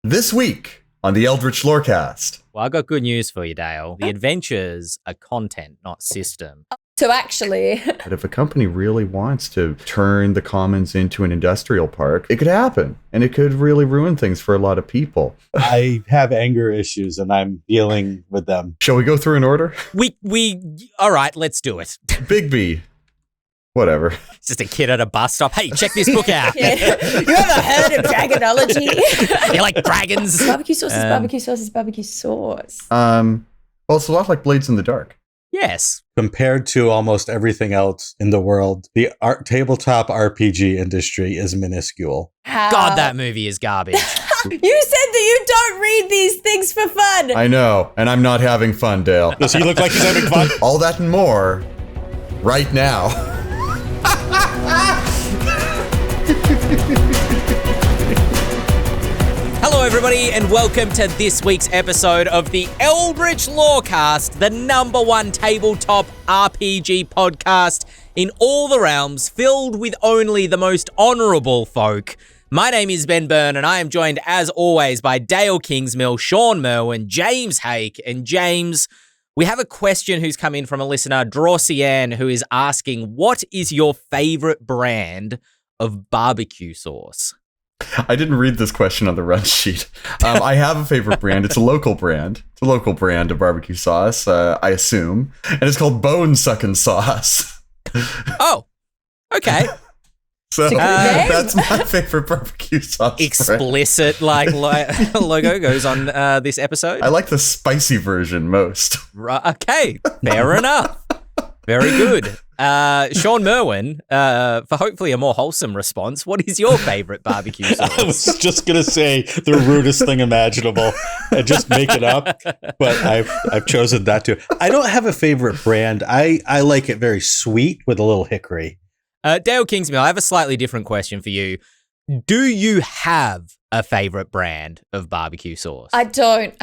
This week on the Eldritch Lorecast. Well, I got good news for you, Dael. The adventures are content, not system. So actually... But if a company really wants to turn the commons into an industrial park, it could happen. And it could really ruin things for a lot of people. I have anger issues and I'm dealing with them. Shall we go through in order? All right, let's do it. Big B. Whatever. It's just a kid at a bus stop. Hey, check this book out. You ever heard of dragonology? You like dragons? Barbecue sauce is barbecue sauce is barbecue sauce. Well, it's a lot like Blades in the Dark. Yes. Compared to almost everything else in the world, the tabletop RPG industry is minuscule. God, that movie is garbage. You said that you don't read these things for fun. I know, and I'm not having fun, Dael. Does he look like he's having fun? All that and more right now. Hello, everybody, and welcome to this week's episode of the Eldritch Lorecast, the #1 tabletop RPG podcast in all the realms, filled with only the most honourable folk. My name is Ben Byrne, and I am joined, as always, by Dael Kingsmill, Shawn Merwin, James Hake, and James. We have a question who's come in from a listener, Drosian, who is asking, what is your favourite brand of barbecue sauce? I didn't read this question on the run sheet. I have a favorite brand. It's a local brand. It's a local brand of barbecue sauce, I assume. And it's called Bone Sucking Sauce. Oh, okay. So that's my favorite barbecue sauce. Explicit logo goes on this episode. I like the spicy version most. Right, okay, fair enough. Very good. Shawn Merwin, for hopefully a more wholesome response, what is your favorite barbecue sauce? I was just going to say the rudest thing imaginable and just make it up, but I've chosen that too. I don't have a favorite brand. I like it very sweet with a little hickory. Dael Kingsmill, I have a slightly different question for you. Do you have a favorite brand of barbecue sauce? I don't.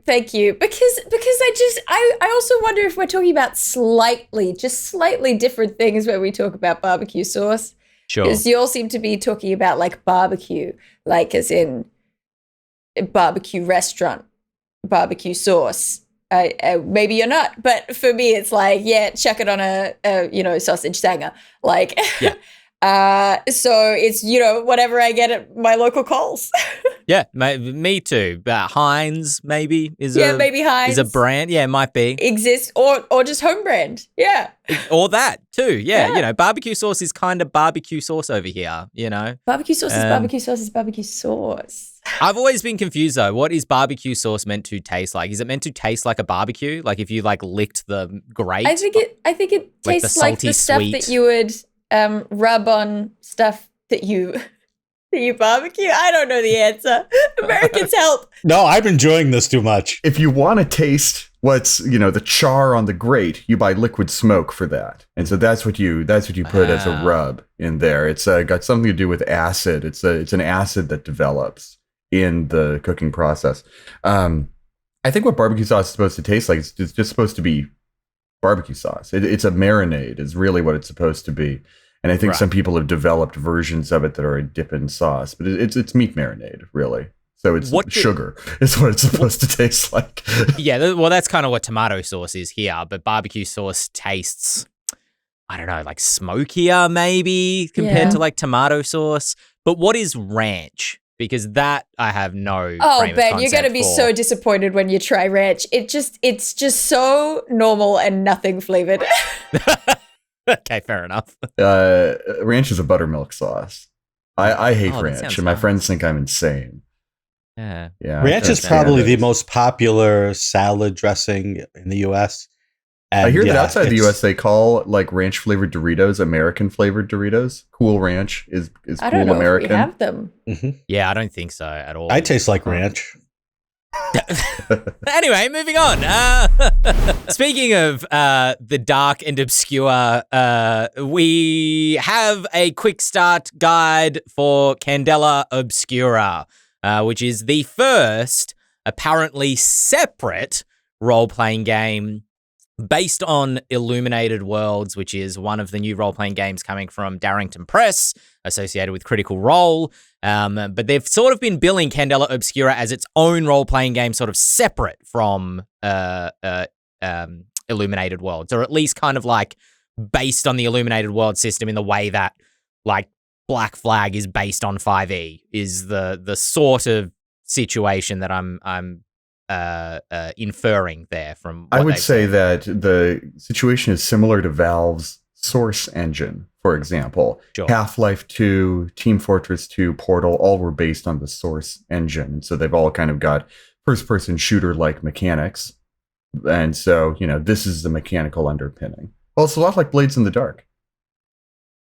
Thank you. Because I also wonder if we're talking about slightly different things when we talk about barbecue sauce. Sure. Because you all seem to be talking about like barbecue, like as in a barbecue restaurant, barbecue sauce. Maybe you're not, but for me, it's like, yeah, chuck it on a sausage sanger. Like, yeah. So it's, whatever I get at my local Coles. Yeah, me too. Heinz maybe maybe Heinz is a brand. Yeah, it might be. Exists or just home brand. Yeah. Or that too. Yeah. Barbecue sauce is kind of barbecue sauce over here, Barbecue sauce is barbecue sauce is barbecue sauce. I've always been confused though. What is barbecue sauce meant to taste like? Is it meant to taste like a barbecue? Like if you licked the grate? I think it tastes like the stuff that you would rub on stuff that you barbecue. I don't know the answer. Americans help. No, I'm enjoying this too much. If you want to taste what's, the char on the grate, you buy liquid smoke for that. And so that's what you put as a rub in there. It's got something to do with acid. It's an acid that develops in the cooking process. I think what barbecue sauce is supposed to taste like, it's just supposed to be barbecue sauce. It's a marinade is really what it's supposed to be. And I think some people have developed versions of it that are a dip in sauce, but it's meat marinade, really. So it's sugar is what it's supposed to taste like. Yeah, well, that's kind of what tomato sauce is here, but barbecue sauce tastes, I don't know, like smokier maybe compared to like tomato sauce. But what is ranch? Because that I have no frame of Ben, you're going to be so disappointed when you try ranch. It's just so normal and nothing flavored. Okay, fair enough. Ranch is a buttermilk sauce. I hate ranch, and my friends think I'm insane. Yeah. Ranch is probably the most popular salad dressing in the U.S. And I hear that outside the U.S. they call like ranch flavored Doritos American flavored Doritos. Cool Ranch is I cool don't know American. If we have them. Mm-hmm. Yeah, I don't think so at all. I taste like ranch. Anyway, moving on. Speaking of the dark and obscure, we have a quick start guide for Candela Obscura, which is the first apparently separate role-playing game based on Illuminated Worlds, which is one of the new role-playing games coming from Darrington Press, associated with Critical Role. But they've sort of been billing Candela Obscura as its own role-playing game, sort of separate from Illuminated Worlds, or at least kind of like based on the Illuminated World system in the way that like Black Flag is based on 5e, is the sort of situation that I'm inferring there from what I would they've say said. that the situation is similar to Valve's Source engine, for example. Sure. Half-Life 2, Team Fortress 2, Portal, all were based on the Source engine. So they've all kind of got first-person shooter-like mechanics. And so, this is the mechanical underpinning. Well, it's a lot like Blades in the Dark.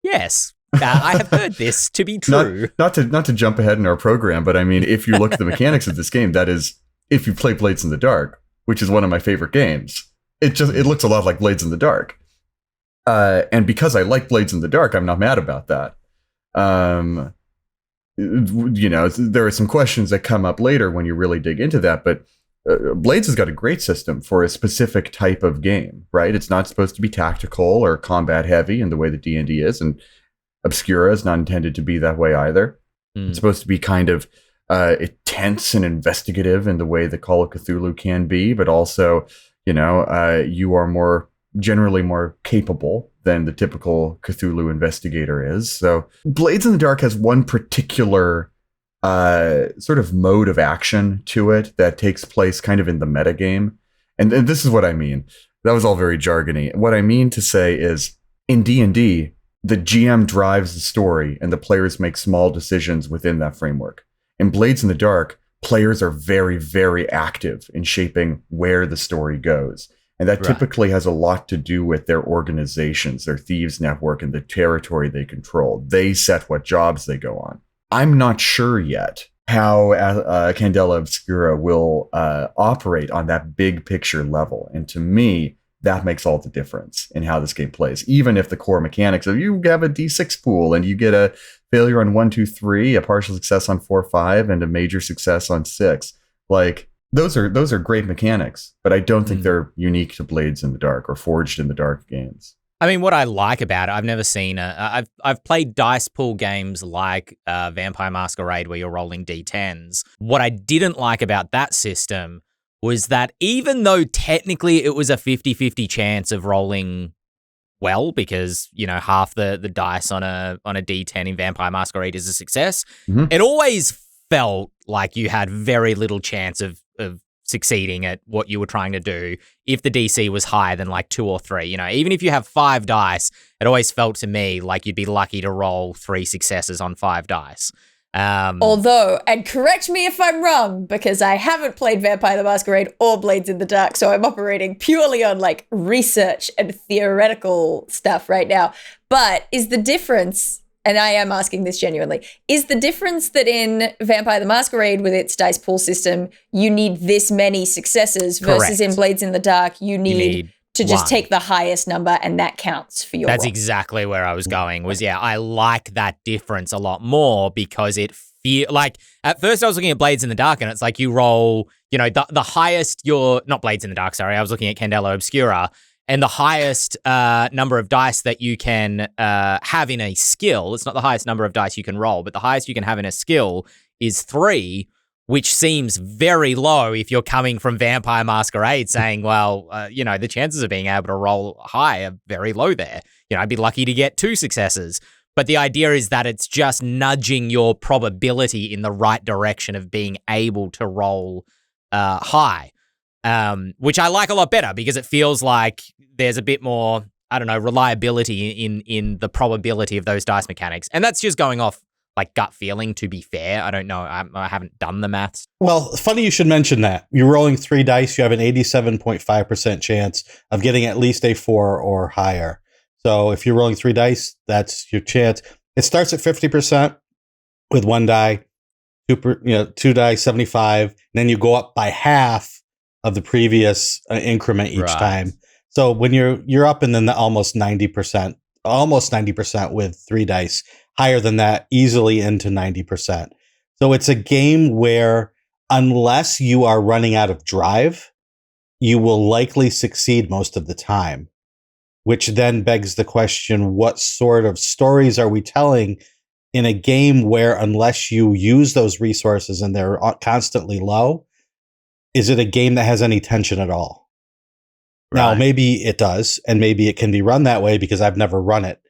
Yes. I have heard this to be true. Not to jump ahead in our program, but I mean, if you look at the mechanics of this game, that is, if you play Blades in the Dark, which is one of my favorite games, it looks a lot like Blades in the Dark. And because I like Blades in the Dark, I'm not mad about that. There are some questions that come up later when you really dig into that, but Blades has got a great system for a specific type of game, right? It's not supposed to be tactical or combat heavy in the way that D&D is, and Obscura is not intended to be that way either. It's supposed to be kind of tense and investigative in the way that Call of Cthulhu can be, but also, you are generally more capable than the typical Cthulhu investigator is. So Blades in the Dark has one particular sort of mode of action to it that takes place kind of in the metagame. And this is what I mean. That was all very jargony. What I mean to say is, in D&D, the GM drives the story and the players make small decisions within that framework. In Blades in the Dark, players are very, very active in shaping where the story goes. And that typically has a lot to do with their organizations, their thieves network, and the territory they control. They set what jobs they go on. I'm not sure yet how Candela Obscura will operate on that big picture level. And to me, that makes all the difference in how this game plays. Even if the core mechanics of you have a D6 pool and you get a failure on 1, 2, 3, a partial success on 4, 5, and a major success on 6. Like, those are great mechanics, but I don't think they're unique to Blades in the Dark or Forged in the Dark games. I mean, what I like about it, I've never seen I've played dice pool games like Vampire Masquerade where you're rolling D10s. What I didn't like about that system was that even though technically it was a 50-50 chance of rolling well, because, half the dice on a D10 in Vampire Masquerade is a success, it always felt like you had very little chance of succeeding at what you were trying to do if the DC was higher than like 2 or 3. Even if you have 5 dice, it always felt to me like you'd be lucky to roll 3 successes on 5 dice. Although, and correct me if I'm wrong, because I haven't played Vampire the Masquerade or Blades in the Dark, so I'm operating purely on like research and theoretical stuff right now. But is the difference, and I am asking this genuinely, is the difference that in Vampire the Masquerade with its dice pool system, you need this many successes versus in Blades in the Dark, you need to just take the highest number and that counts for your That's roll. exactly where I was going, was I like that difference a lot more because it like at first I was looking at Blades in the Dark and it's like you roll, the highest not Blades in the Dark, sorry, I was looking at Candela Obscura, and the highest number of dice that you can have in a skill, it's not the highest number of dice you can roll, but the highest you can have in a skill is 3, which seems very low if you're coming from Vampire Masquerade saying, well, the chances of being able to roll high are very low there. I'd be lucky to get 2 successes. But the idea is that it's just nudging your probability in the right direction of being able to roll high, which I like a lot better because it feels like there's a bit more, reliability in the probability of those dice mechanics. And that's just going off like gut feeling, to be fair. I don't know. I haven't done the maths. Well, funny you should mention that. You're rolling 3 dice. You have an 87.5% chance of getting at least a 4 or higher. So if you're rolling 3 dice, that's your chance. It starts at 50% with 1 die, 2 die, 75. And then you go up by half of the previous increment each time. So when you're up and then almost 90% with 3 dice. Higher than that, easily into 90%. So it's a game where unless you are running out of drive, you will likely succeed most of the time, which then begs the question, what sort of stories are we telling in a game where unless you use those resources and they're constantly low, is it a game that has any tension at all? Now, Right. maybe it does, and maybe it can be run that way because I've never run it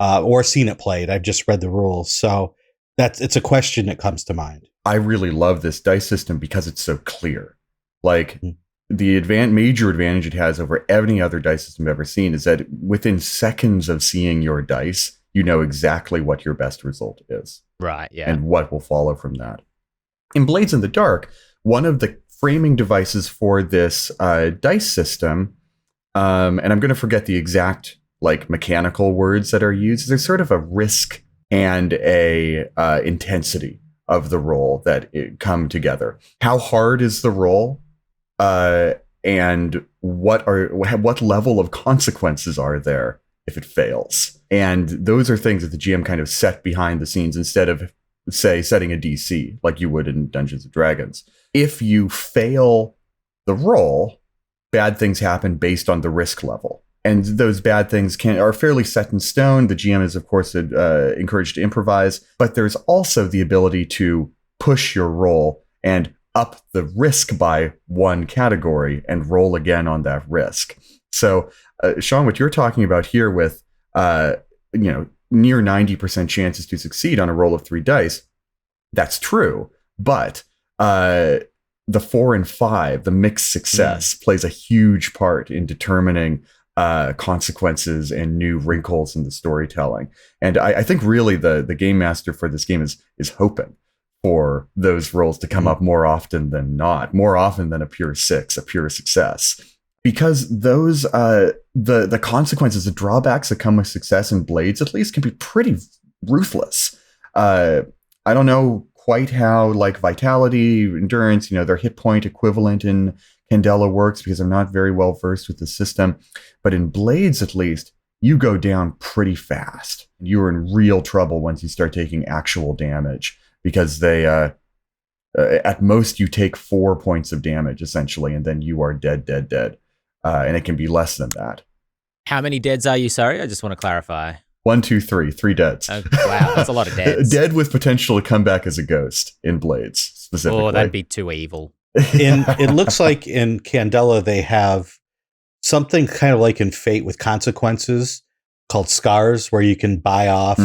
or seen it played. I've just read the rules. So it's a question that comes to mind. I really love this dice system because it's so clear. Like, the major advantage it has over any other dice system I've ever seen is that within seconds of seeing your dice, you know exactly what your best result is. Right, yeah. And what will follow from that. In Blades in the Dark, one of the framing devices for this dice system, and I'm going to forget the exact like mechanical words that are used, there's sort of a risk and a intensity of the roll that come together. How hard is the roll? And what level of consequences are there if it fails? And those are things that the GM kind of set behind the scenes instead of, say, setting a DC like you would in Dungeons and Dragons. If you fail the roll, bad things happen based on the risk level. And those bad things are fairly set in stone. The GM is, of course, encouraged to improvise, but there's also the ability to push your roll and up the risk by one category and roll again on that risk. So, Shawn, what you're talking about here with, near 90% chances to succeed on a roll of 3 dice, that's true. But the 4 and 5, the mixed success, plays a huge part in determining consequences and new wrinkles in the storytelling. And I think really the game master for this game is hoping for those rolls to come up more often than not, more often than a pure 6, a pure success. Because those the consequences, the drawbacks that come with success in Blades, at least, can be pretty ruthless. I don't know quite how like vitality, endurance, their hit point equivalent in Candela works because I'm not very well versed with the system. But in Blades, at least, you go down pretty fast. You're in real trouble once you start taking actual damage because they at most you take 4 points of damage essentially, and then you are dead. And it can be less than that. How many deads are you? Sorry, I just want to clarify. 1, 2, 3, 3 deads. Oh, wow, that's a lot of deads. Dead with potential to come back as a ghost in Blades specifically. Oh, that'd be too evil. It looks like in Candela they have something kind of like in Fate with consequences called scars, where you can buy off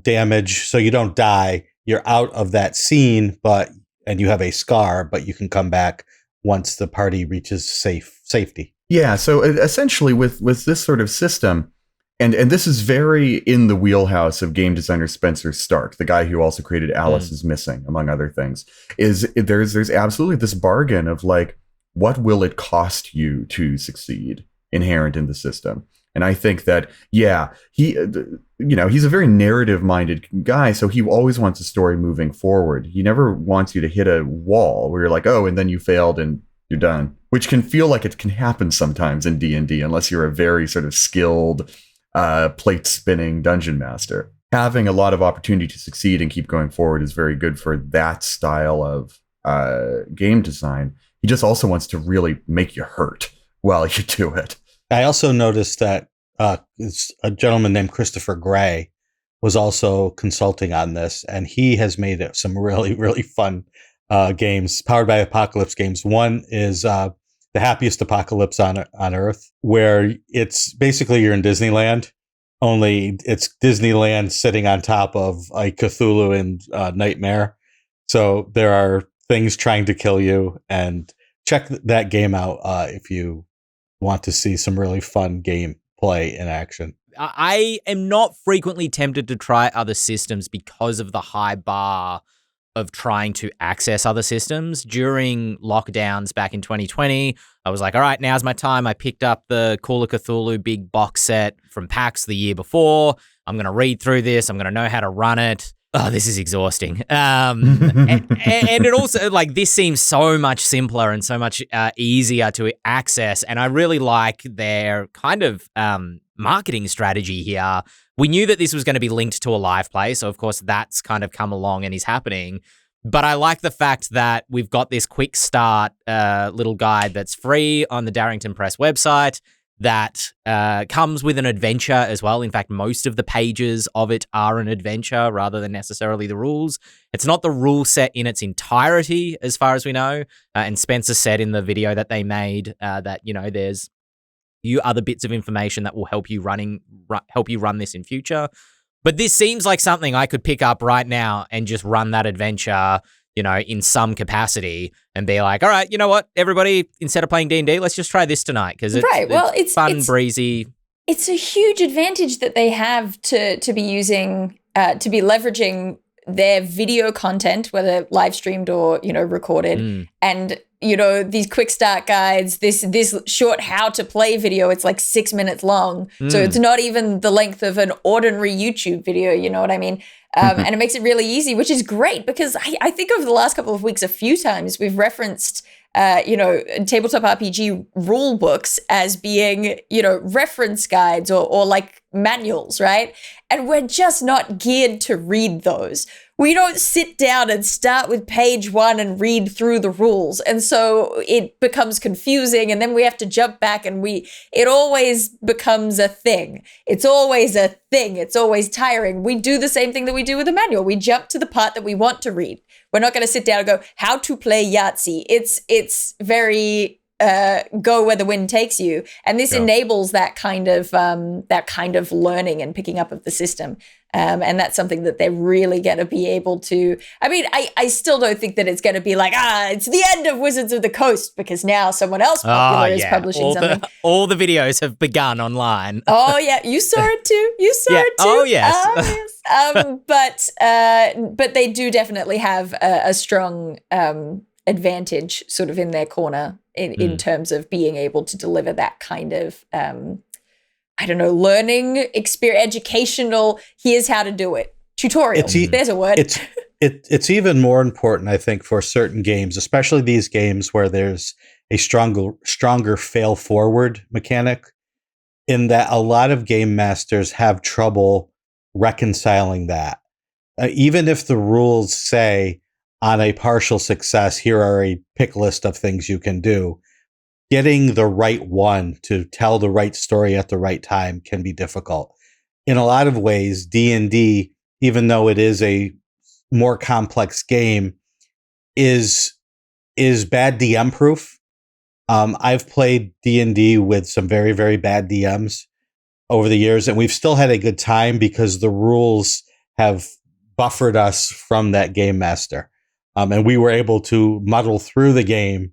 damage so you don't die. You're out of that scene, and you have a scar, but you can come back once the party reaches safety. Yeah, so essentially with this sort of system, and this is very in the wheelhouse of game designer Spencer Stark, the guy who also created Alice is Missing, among other things, is there's absolutely this bargain of like, what will it cost you to succeed inherent in the system? And I think that, yeah, he's a very narrative-minded guy, so he always wants a story moving forward. He never wants you to hit a wall where you're like, oh, and then you failed and you're done, which can feel like it can happen sometimes in D&D, unless you're a very sort of skilled plate-spinning dungeon master. Having a lot of opportunity to succeed and keep going forward is very good for that style of game design. He just also wants to really make you hurt while you do it. I also noticed that a gentleman named Christopher Gray was also consulting on this, and he has made some really, really fun games, Powered by Apocalypse games. One is The Happiest Apocalypse on Earth, where it's basically you're in Disneyland, only it's Disneyland sitting on top of a Cthulhu and Nightmare. So there are things trying to kill you, and check that game out if you want to see some really fun gameplay in action. I am not frequently tempted to try other systems because of the high bar of trying to access other systems. During lockdowns back in 2020, I was like, all right, now's my time. I picked up the Call of Cthulhu big box set from PAX the year before. I'm going to read through this. I'm going to know how to run it. Oh, this is exhausting. And it also, like, this seems so much simpler and so much easier to access. And I really like their kind of marketing strategy here. We knew that this was going to be linked to a live play. So, of course, that's kind of come along and is happening. But I like the fact that we've got this quick start little guide that's free on the Darrington Press website that comes with an adventure as well. In fact, most of the pages of it are an adventure rather than necessarily the rules. It's not the rule set in its entirety, as far as we know. And Spencer said in the video that they made that, there's few other bits of information that will help you run this in future. But this seems like something I could pick up right now and just run that adventure, in some capacity and be like, all right, you know what, everybody, instead of playing D&D, let's just try this tonight because it's fun, breezy. It's a huge advantage that they have to be using, to be leveraging their video content, whether live streamed or, recorded. And, these quick start guides, this short how to play video, it's like 6 minutes long. So it's not even the length of an ordinary YouTube video, you know what I mean? And it makes it really easy, which is great because I think over the last couple of weeks, a few times we've referenced, tabletop RPG rule books as being, reference guides or like manuals, right? And we're just not geared to read those. We don't sit down and start with page 1 and read through the rules. And so it becomes confusing and then we have to jump back and it always becomes a thing. It's always a thing. It's always tiring. We do the same thing that we do with a manual. We jump to the part that we want to read. We're not going to sit down and go, how to play Yahtzee. It's very go where the wind takes you. And this enables that kind of learning and picking up of the system. And that's something that they're really going to be able to. I mean, I still don't think that it's going to be like, it's the end of Wizards of the Coast because now someone else popular is publishing something. All the videos have begun online. Oh, yeah. You saw it too. Oh, yes. But they do definitely have a strong advantage sort of in their corner in terms of being able to deliver that kind of learning experience, educational, here's how to do it. Tutorial. There's a word. It's even more important, I think, for certain games, especially these games where there's a stronger fail forward mechanic, in that a lot of game masters have trouble reconciling that. Even if the rules say on a partial success, here are a pick list of things you can do, getting the right one to tell the right story at the right time can be difficult. In a lot of ways, D&D, even though it is a more complex game, is bad DM proof. I've played D&D with some very, very bad DMs over the years, and we've still had a good time because the rules have buffered us from that game master. And we were able to muddle through the game,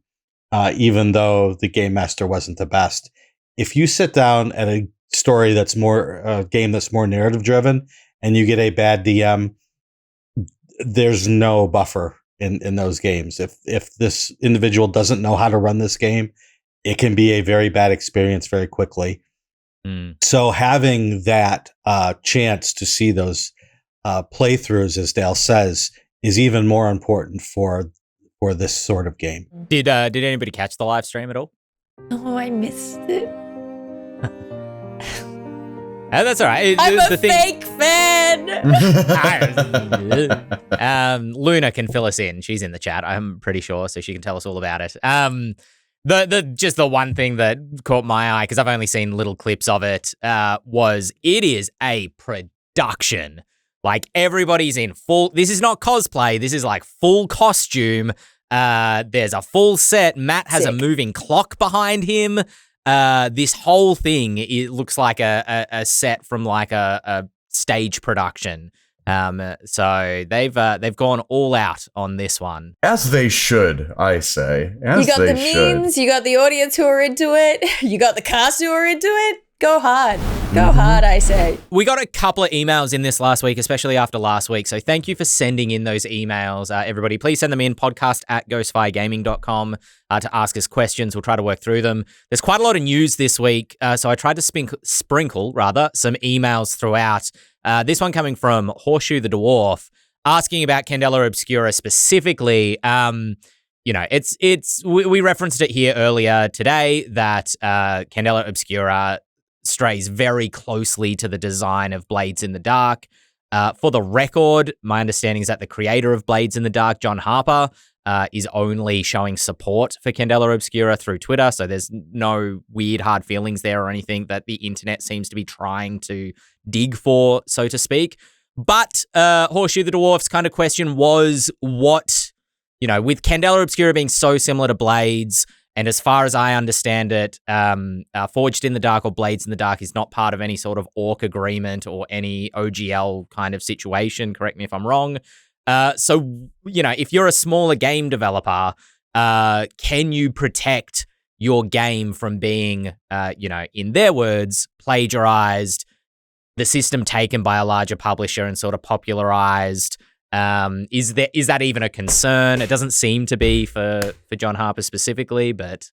even though the game master wasn't the best. If you sit down at a story that's a game that's more narrative driven, and you get a bad DM, there's no buffer in those games. If this individual doesn't know how to run this game, it can be a very bad experience very quickly. So having that chance to see those playthroughs, as Dael says, is even more important for this sort of game. Did anybody catch the live stream at all? Oh, I missed it. That's all right. I'm a fake fan. Luna can fill us in. She's in the chat, I'm pretty sure, so she can tell us all about it. The one thing that caught my eye, because I've only seen little clips of it, was it is a production. Like, everybody's in full. This is not cosplay. This is like full costume. There's a full set. Matt has a moving clock behind him. This whole thing, it looks like a set from like a stage production. So they've gone all out on this one. As they should, I say. You got the memes, you got the audience who are into it, you got the cast who are into it. Go hard. Go hard, I say. We got a couple of emails in this last week, especially after last week. So thank you for sending in those emails. Everybody, please send them in, podcast@ghostfiregaming.com to ask us questions. We'll try to work through them. There's quite a lot of news this week, so I tried to sprinkle some emails throughout. This one coming from Horseshoe the Dwarf, asking about Candela Obscura specifically. We referenced it here earlier today that Candela Obscura strays very closely to the design of Blades in the Dark. For the record, my understanding is that the creator of Blades in the Dark, John Harper, is only showing support for Candela Obscura through Twitter, so there's no weird hard feelings there or anything that the internet seems to be trying to dig for, so to speak. But Horseshoe the Dwarf's kind of question was what, with Candela Obscura being so similar to Blades, and as far as I understand it, Forged in the Dark or Blades in the Dark is not part of any sort of orc agreement or any OGL kind of situation. Correct me if I'm wrong. So, if you're a smaller game developer, can you protect your game from being, in their words, plagiarized, the system taken by a larger publisher and sort of popularized? Is that even a concern? It doesn't seem to be for John Harper specifically, but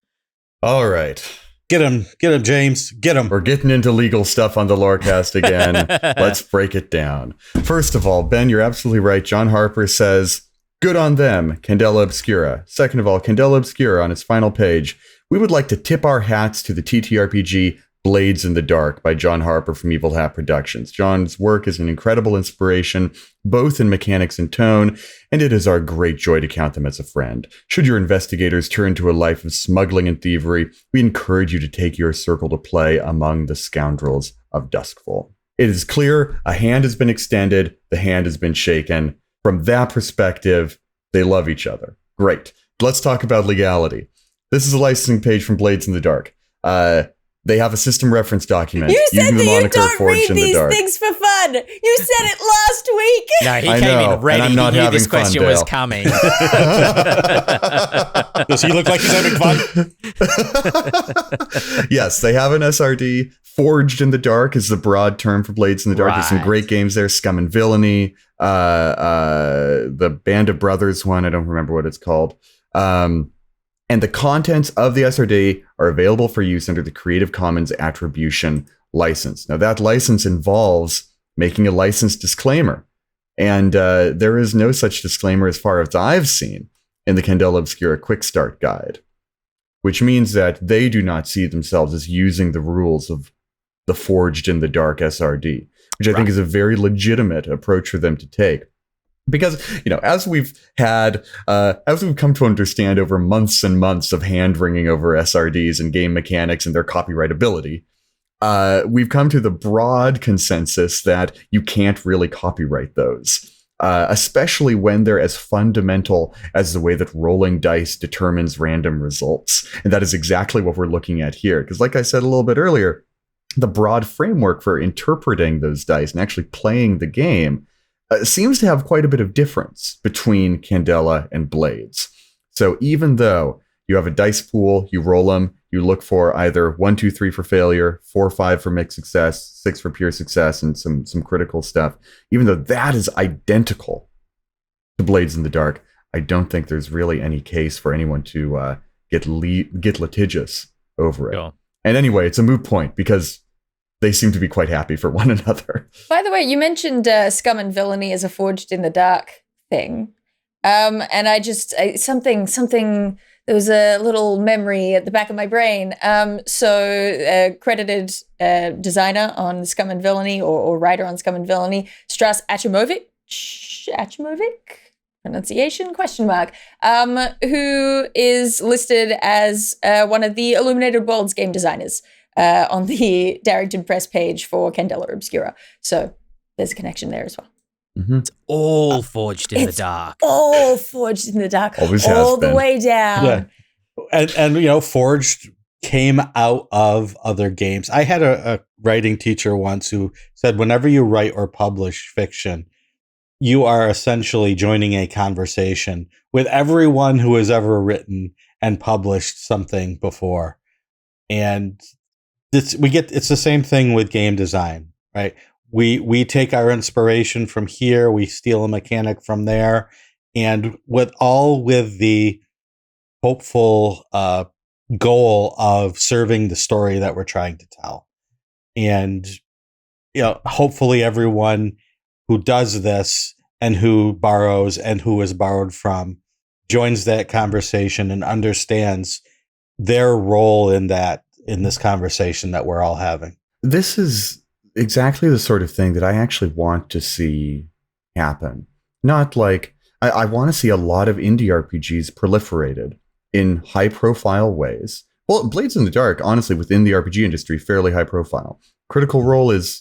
all right. Get him, James. Get him. We're getting into legal stuff on the Lorecast again. Let's break it down. First of all, Ben, you're absolutely right. John Harper says, good on them, Candela Obscura. Second of all, Candela Obscura on its final page, we would like to tip our hats to the TTRPG Blades in the Dark by John Harper from Evil Hat Productions. John's work is an incredible inspiration, both in mechanics and tone, and it is our great joy to count them as a friend. Should your investigators turn to a life of smuggling and thievery, we encourage you to take your circle to play among the scoundrels of Duskfall. It is clear a hand has been extended, the hand has been shaken. From that perspective, they love each other. Great. Let's talk about legality. This is a licensing page from Blades in the Dark. They have a system reference document. You said that you don't read these dark. things for fun. You said it last week. No, he came in ready. And I'm not he knew having this question fun, was Dael. coming. Does he look like he's having fun? Yes, they have an SRD. Forged in the Dark is the broad term for Blades in the Dark. There's some great games there. Scum and Villainy. The Band of Brothers one. I don't remember what it's called. And the contents of the SRD are available for use under the Creative Commons Attribution license. Now, that license involves making a license disclaimer. And there is no such disclaimer as far as I've seen in the Candela Obscura Quick Start Guide, which means that they do not see themselves as using the rules of the Forged in the Dark SRD, which I think is a very legitimate approach for them to take. Because, as we've come to understand over months and months of hand-wringing over SRDs and game mechanics and their copyrightability, we've come to the broad consensus that you can't really copyright those, especially when they're as fundamental as the way that rolling dice determines random results. And that is exactly what we're looking at here. Because like I said a little bit earlier, the broad framework for interpreting those dice and actually playing the game seems to have quite a bit of difference between Candela and Blades. So even though you have a dice pool, you roll them, you look for either 1, 2, 3 for failure, 4, 5 for mixed success, 6 for pure success, and some critical stuff. Even though that is identical to Blades in the Dark, I don't think there's really any case for anyone to get litigious over it. Sure. And anyway, it's a moot point because they seem to be quite happy for one another. By the way, you mentioned Scum and Villainy as a Forged in the Dark thing. And something, there was a little memory at the back of my brain. Credited designer on Scum and Villainy or writer on Scum and Villainy, Stras Achimovic, pronunciation, ? Who is listed as one of the Illuminated Worlds game designers on the Darrington Press page for Candela Obscura. So there's a connection there as well. Mm-hmm. It's all Forged in the Dark. All Forged in the Dark. Always all has the been. way down. Yeah. And Forged came out of other games. I had a writing teacher once who said, whenever you write or publish fiction, you are essentially joining a conversation with everyone who has ever written and published something before. And it's the same thing with game design, right? We take our inspiration from here, we steal a mechanic from there, and with the hopeful goal of serving the story that we're trying to tell. And hopefully everyone who does this and who borrows and who is borrowed from joins that conversation and understands their role in this conversation that we're all having. This is exactly the sort of thing that I actually want to see happen. Not like I want to see a lot of indie RPGs proliferated in high profile ways. Well, Blades in the Dark, honestly, within the RPG industry, fairly high profile. Critical Role is,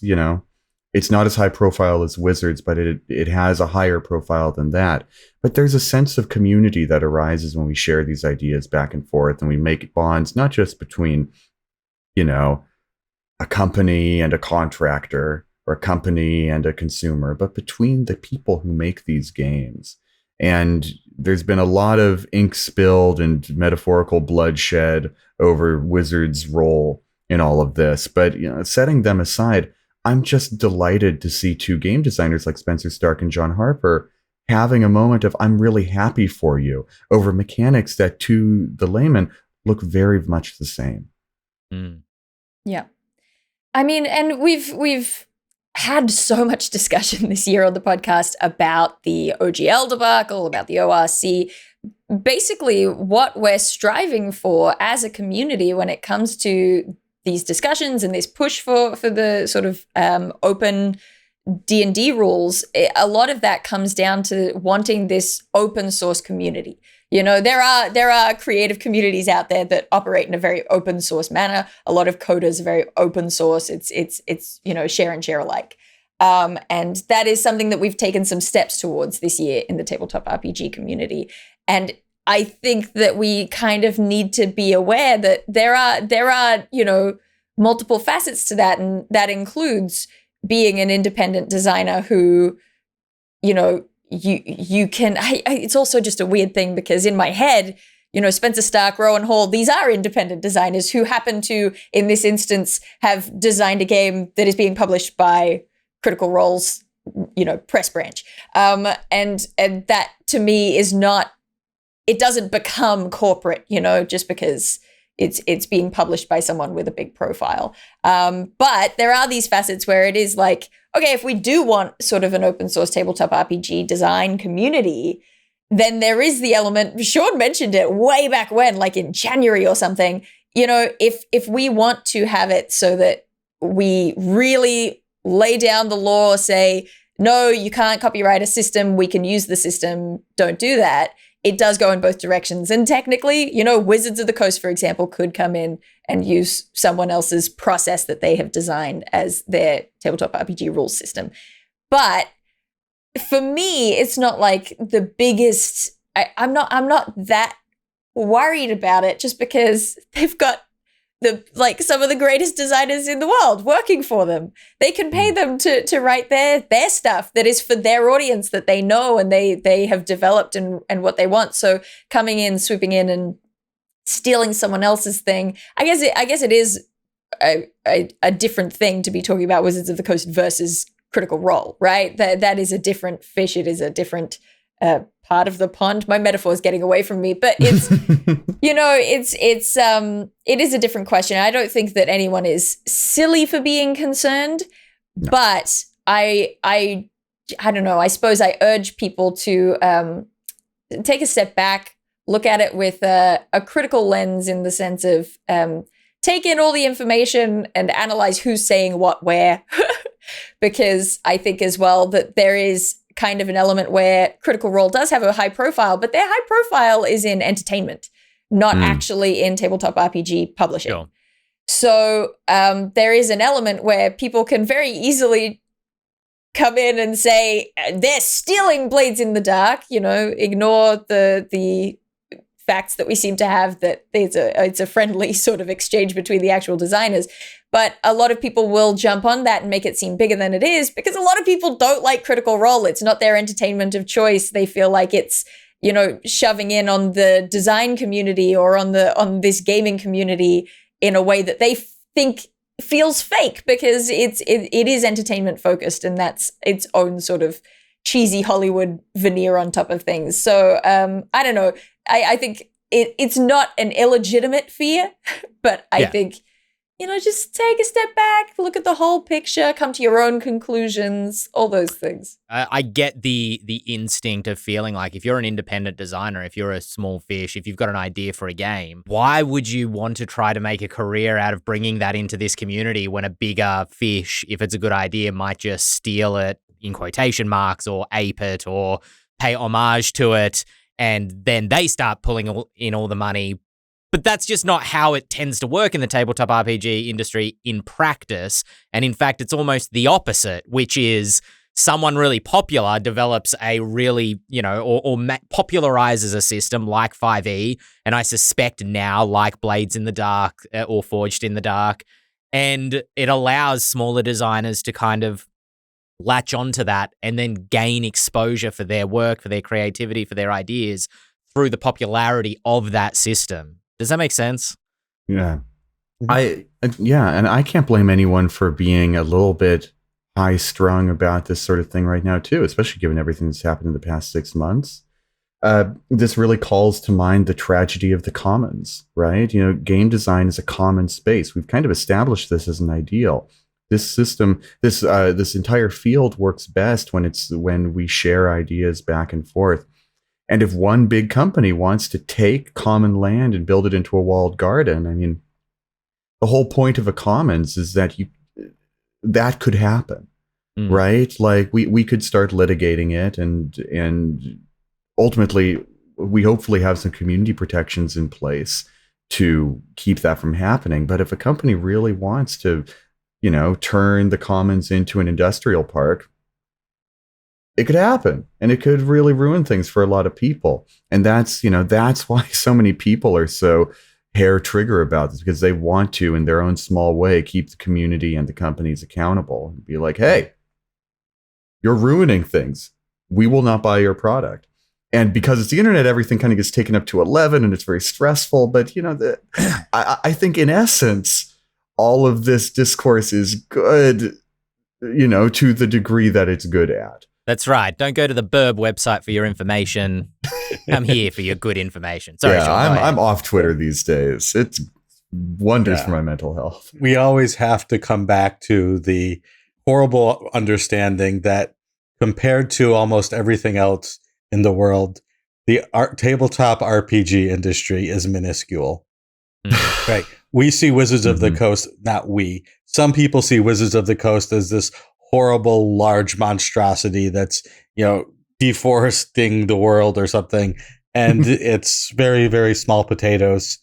it's not as high profile as Wizards, but it has a higher profile than that. But there's a sense of community that arises when we share these ideas back and forth, and we make bonds not just between, a company and a contractor, or a company and a consumer, but between the people who make these games. And there's been a lot of ink spilled and metaphorical bloodshed over Wizards' role in all of this. But setting them aside, I'm just delighted to see two game designers like Spencer Stark and John Harper having a moment of "I'm really happy for you" over mechanics that to the layman look very much the same. Yeah. I mean, and we've had so much discussion this year on the podcast about the OGL debacle, about the ORC. Basically, what we're striving for as a community when it comes to these discussions and this push for the sort of open D&D rules, a lot of that comes down to wanting this open source community. There are creative communities out there that operate in a very open source manner. A lot of coders are very open source. It's share and share alike. And that is something that we've taken some steps towards this year in the tabletop RPG community. And I think that we kind of need to be aware that there are multiple facets to that, and that includes being an independent designer who, you can. It's also just a weird thing because in my head, Spencer Stark, Rowan Hall, these are independent designers who happen to, in this instance, have designed a game that is being published by Critical Role's, press branch. And that to me is not, it doesn't become corporate, just because it's being published by someone with a big profile. But there are these facets where it is like, okay, if we do want sort of an open source tabletop RPG design community, then there is the element, Shawn mentioned it way back when, like in January or something, if we want to have it so that we really lay down the law, say, no, you can't copyright a system, we can use the system, don't do that. It does go in both directions. And technically, Wizards of the Coast, for example, could come in and use someone else's process that they have designed as their tabletop RPG rules system. But for me, it's not like the biggest, I'm not that worried about it just because they've got some of the greatest designers in the world working for them. They can pay them to write their stuff that is for their audience that they know and they have developed and what they want. So coming in, swooping in and stealing someone else's thing, I guess it is a different thing to be talking about Wizards of the Coast versus Critical Role, right? That is a different fish. It is a different part of the pond. My metaphor is getting away from me, but it's it is a different question. I don't think that anyone is silly for being concerned, but I don't know. I suppose I urge people to take a step back, look at it with a critical lens in the sense of take in all the information and analyze who's saying what where, because I think as well that there is kind of an element where Critical Role does have a high profile, but their high profile is in entertainment, not actually in tabletop RPG publishing. Sure. So there is an element where people can very easily come in and say, they're stealing Blades in the Dark, ignore the facts that we seem to have that it's a friendly sort of exchange between the actual designers. But a lot of people will jump on that and make it seem bigger than it is because a lot of people don't like Critical Role. It's not their entertainment of choice. They feel like it's, shoving in on the design community or on this gaming community in a way that they think feels fake because it is entertainment focused and that's its own sort of cheesy Hollywood veneer on top of things. So I don't know. I think it's not an illegitimate fear, but I think just take a step back, look at the whole picture, come to your own conclusions, all those things. I get the instinct of feeling like if you're an independent designer, if you're a small fish, if you've got an idea for a game, why would you want to try to make a career out of bringing that into this community when a bigger fish, if it's a good idea, might just steal it in quotation marks or ape it or pay homage to it, and then they start pulling in all the money. But that's just not how it tends to work in the tabletop RPG industry in practice. And in fact, it's almost the opposite, which is someone really popular develops a really, or popularizes a system like 5e, and I suspect now like Blades in the Dark or Forged in the Dark, and it allows smaller designers to kind of latch onto that and then gain exposure for their work, for their creativity, for their ideas through the popularity of that system. Does that make sense? Yeah. And I can't blame anyone for being a little bit high strung about this sort of thing right now too, especially given everything that's happened in the past 6 months. This really calls to mind the tragedy of the commons, right? Game design is a common space. We've kind of established this as an ideal. This system, this entire field works best when we share ideas back and forth. And if one big company wants to take common land and build it into a walled garden, I mean, the whole point of a commons is that that could happen, right? Like we could start litigating it, and ultimately we hopefully have some community protections in place to keep that from happening. But if a company really wants to, turn the commons into an industrial park, it could happen, and it could really ruin things for a lot of people. And that's why so many people are so hair trigger about this, because they want to, in their own small way, keep the community and the companies accountable and be like, hey, you're ruining things. We will not buy your product. And because it's the internet, everything kind of gets taken up to 11 and it's very stressful. But, I think in essence, all of this discourse is good, to the degree that it's good at. That's right. Don't go to the Burb website for your information. I'm here for your good information. Sorry, Shawn, I'm off Twitter these days. It's wonders for my mental health. We always have to come back to the horrible understanding that compared to almost everything else in the world, the tabletop RPG industry is minuscule. Right. We see Wizards of the Coast, not we. Some people see Wizards of the Coast as this horrible large monstrosity that's deforesting the world or something, and it's very, very small potatoes.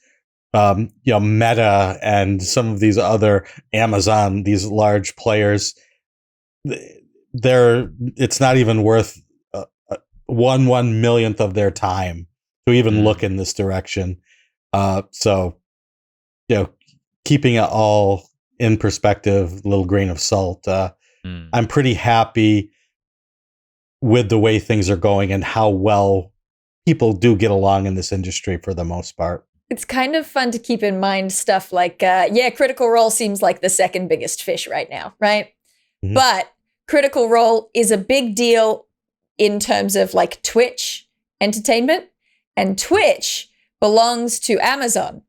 Meta and some of these other Amazon, these large players, it's not even worth 1/1,000,000th of their time to even look in this direction. So keeping it all in perspective, a little grain of salt. I'm pretty happy with the way things are going and how well people do get along in this industry for the most part. It's kind of fun to keep in mind stuff like, Critical Role seems like the second biggest fish right now, right? Mm-hmm. But Critical Role is a big deal in terms of like Twitch entertainment, and Twitch belongs to Amazon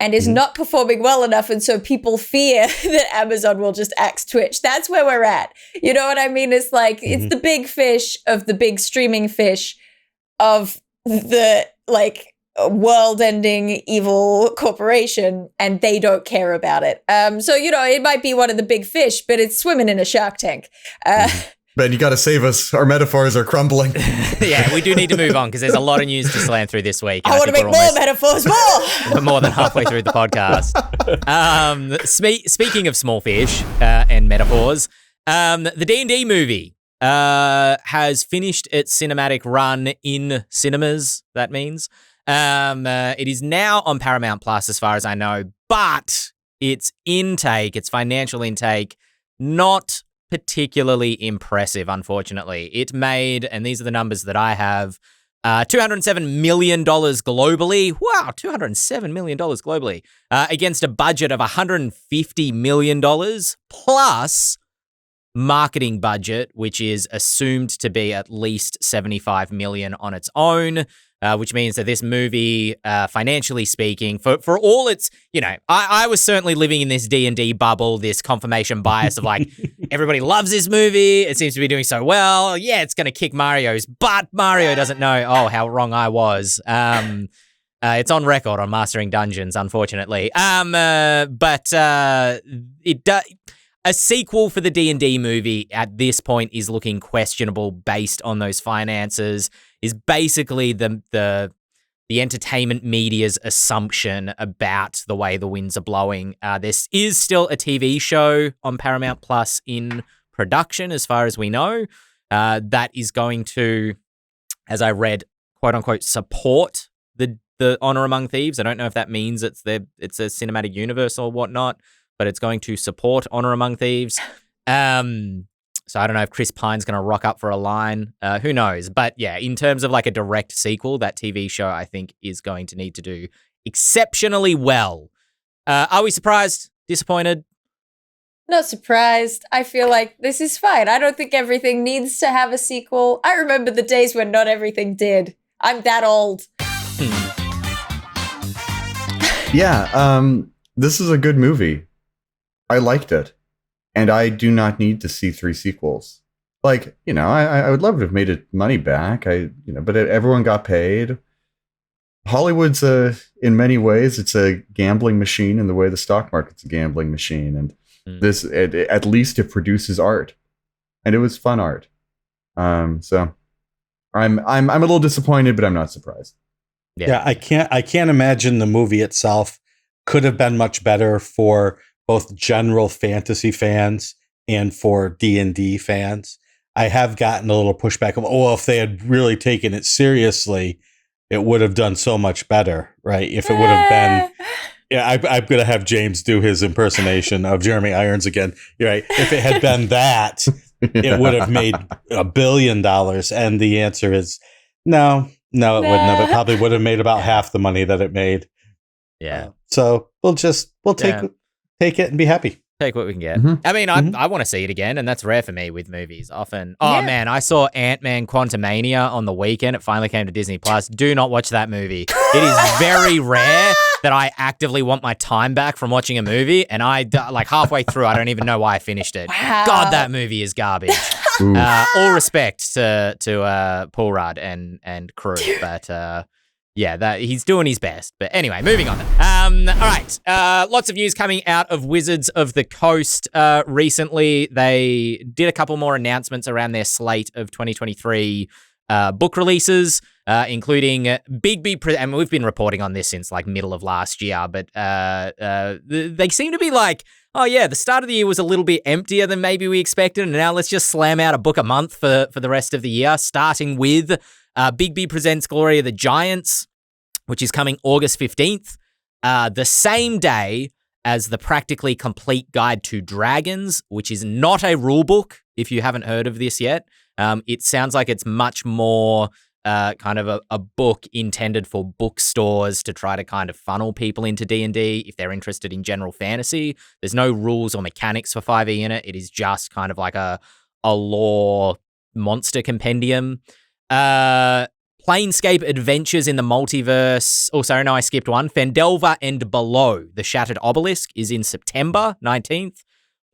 and is not performing well enough. And so people fear that Amazon will just axe Twitch. That's where we're at. You know what I mean? It's like, it's the big fish of the big streaming fish of the like world-ending evil corporation, and they don't care about it. So, it might be one of the big fish, but it's swimming in a shark tank. Ben, you got to save us. Our metaphors are crumbling. Yeah, we do need to move on because there's a lot of news to slam through this week. I want to make more metaphors, more! We're more than halfway through the podcast. Speaking of small fish and metaphors, the D&D movie has finished its cinematic run in cinemas, that means. It is now on Paramount Plus, as far as I know, but its financial intake, not particularly impressive, unfortunately. It made, and these are the numbers that I have, $207 million globally. Wow, $207 million globally, against a budget of $150 million plus marketing budget, which is assumed to be at least $75 million on its own. which means that this movie, financially speaking, for all its, I was certainly living in this D&D bubble, this confirmation bias of like, everybody loves this movie. It seems to be doing so well. Yeah, it's going to kick Mario's butt. Mario doesn't know, how wrong I was. It's on record on Mastering Dungeons, unfortunately. A sequel for the D&D movie at this point is looking questionable based on those finances, is basically the entertainment media's assumption about the way the winds are blowing. This is still a TV show on Paramount Plus in production, as far as we know, that is going to, as I read, quote unquote, support the Honor Among Thieves. I don't know if that means it's a cinematic universe or whatnot, but it's going to support Honor Among Thieves. So I don't know if Chris Pine's going to rock up for a line. Who knows? But yeah, in terms of like a direct sequel, that TV show, I think, is going to need to do exceptionally well. Are we surprised? Disappointed? Not surprised. I feel like this is fine. I don't think everything needs to have a sequel. I remember the days when not everything did. I'm that old. Yeah, this is a good movie. I liked it, and I do not need to see 3 sequels. Like, I would love to have made it money back. But everyone got paid. Hollywood's in many ways, it's a gambling machine in the way the stock market's a gambling machine, and this at least it produces art, and it was fun art. So I'm a little disappointed, but I'm not surprised. Yeah, I can't imagine the movie itself could have been much better for both general fantasy fans and for D&D fans. I have gotten a little pushback of, if they had really taken it seriously, it would have done so much better, right? If it would have been, I'm going to have James do his impersonation of Jeremy Irons again. You're right. If it had been that, it would have made $1 billion. And the answer is no, it wouldn't have. It probably would have made about half the money that it made. Yeah. So we'll take it and be happy. Take what we can get. Mm-hmm. I mean, I want to see it again, and that's rare for me with movies. Often, man, I saw Ant-Man Quantumania on the weekend. It finally came to Disney Plus. Do not watch that movie. It is very rare that I actively want my time back from watching a movie, and like halfway through, I don't even know why I finished it. Wow. God, that movie is garbage. All respect to Paul Rudd and crew, but. Yeah, that he's doing his best. But anyway, moving on. All right. Lots of news coming out of Wizards of the Coast recently. They did a couple more announcements around their slate of 2023 book releases, including Bigby. And we've been reporting on this since like middle of last year, but they seem to be like, oh yeah, the start of the year was a little bit emptier than maybe we expected, and now let's just slam out a book a month for the rest of the year, starting with Bigby presents Glory of the Giants, which is coming August 15th, the same day as the Practically Complete Guide to Dragons, which is not a rule book, if you haven't heard of this yet. It sounds like it's much more kind of a book intended for bookstores to try to kind of funnel people into D&D if they're interested in general fantasy. There's no rules or mechanics for 5e in it. It is just kind of like a lore monster compendium. Planescape Adventures in the Multiverse. Oh, sorry, no, I skipped one. Fendelver and Below, The Shattered Obelisk, is in September 19th.